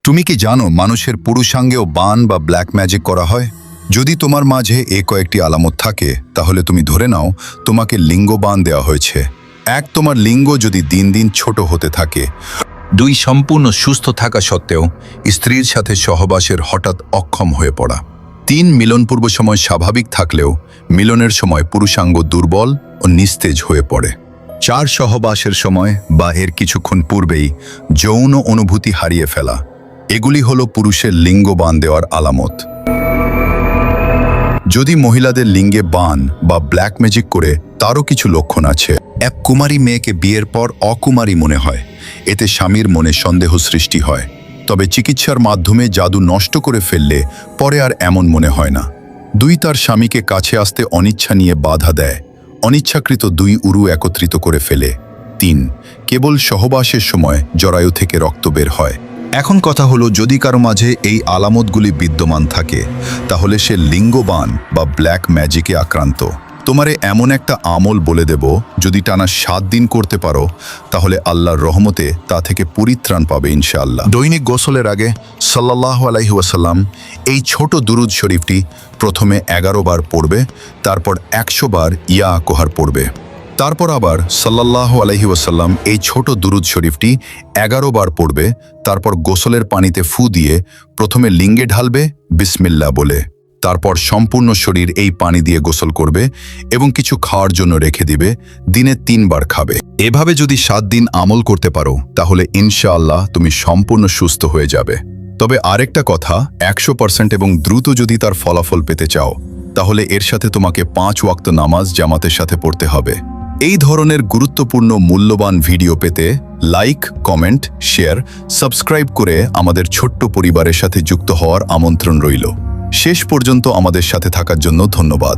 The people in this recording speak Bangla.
তুমি কি জানো মানুষের পুরুষাঙ্গেও বান বা ব্ল্যাক ম্যাজিক করা হয়? যদি তোমার মাঝে এ কয়েকটি আলামত থাকে তাহলে তুমি ধরে নাও তোমাকে লিঙ্গ বান দেওয়া হয়েছে। 1. তোমার লিঙ্গ যদি দিন দিন ছোট হতে থাকে। 2. সম্পূর্ণ সুস্থ থাকা সত্ত্বেও স্ত্রীর সাথে সহবাসের হঠাৎ অক্ষম হয়ে পড়া। 3. মিলনপূর্ব সময় স্বাভাবিক থাকলেও মিলনের সময় পুরুষাঙ্গ দুর্বল ও নিস্তেজ হয়ে পড়ে। 4. সহবাসের সময় বা এর কিছুক্ষণ পূর্বেই যৌন অনুভূতি হারিয়ে ফেলা। এগুলি হলো পুরুষের লিঙ্গ বান দেওয়ার আলামত। যদি মহিলাদের লিঙ্গে বান বা ব্ল্যাক ম্যাজিক করে তারও কিছু লক্ষণ আছে। এক কুমারী মেয়েকে বিয়ের পর অকুমারী মনে হয়, এতে স্বামীর মনে সন্দেহ সৃষ্টি হয়। তবে চিকিৎসার মাধ্যমে জাদু নষ্ট করে ফেললে পরে আর এমন মনে হয় না। 2. তার স্বামীকে কাছে আসতে অনিচ্ছা নিয়ে বাধা দেয়, অনিচ্ছাকৃত 2 উরু একত্রিত করে ফেলে। 3. কেবল সহবাসের সময় জরায়ু থেকে রক্ত বের হয়। এখন কথা হলো, যদি কারো মাঝে এই আলামতগুলি বিদ্যমান থাকে তাহলে সে লিঙ্গবান বা ব্ল্যাক ম্যাজিকে আক্রান্ত। তোমারে এমন একটা আমল বলে দেব, যদি টানা 7 দিন করতে পারো তাহলে আল্লাহর রহমতে তা থেকে পরিত্রাণ পাবে ইনশাআল্লাহ। দৈনিক গোসলের আগে সাল্লাল্লাহু আলাইহি ওয়াসাল্লাম এই ছোট দুরুদ শরীফটি প্রথমে 11 বার পড়বে, তারপর 100 বার ইয়া কোহার পড়বে, তারপর আবার সাল্লাল্লাহু আলাইহি ওয়াসাল্লাম এই ছোট দুরুদ শরীফটি 11 বার পড়বে, তারপর গোসলের পানিতে ফু দিয়ে প্রথমে লিঙ্গে ঢালবে বিসমিল্লাহ বলে, তারপর সম্পূর্ণ শরীর এই পানি দিয়ে গোসল করবে এবং কিছু খাওয়ার জন্য রেখে দিবে। দিনে 3 বার খাবে। এভাবে যদি 7 দিন আমল করতে পারো তাহলে ইনশাআল্লাহ তুমি সম্পূর্ণ সুস্থ হয়ে যাবে। তবে আরেকটা কথা, 100% এবং দ্রুত যদি তার ফলাফল পেতে চাও তাহলে এর সাথে তোমাকে 5 ওয়াক্ত নামাজ জামাতের সাথে পড়তে হবে। এই ধরনের গুরুত্বপূর্ণ মূল্যবান ভিডিও পেতে লাইক, কমেন্ট, শেয়ার, সাবস্ক্রাইব করে আমাদের ছোট্ট পরিবারের সাথে যুক্ত হওয়ার আমন্ত্রণ রইল। শেষ পর্যন্ত আমাদের সাথে থাকার জন্য ধন্যবাদ।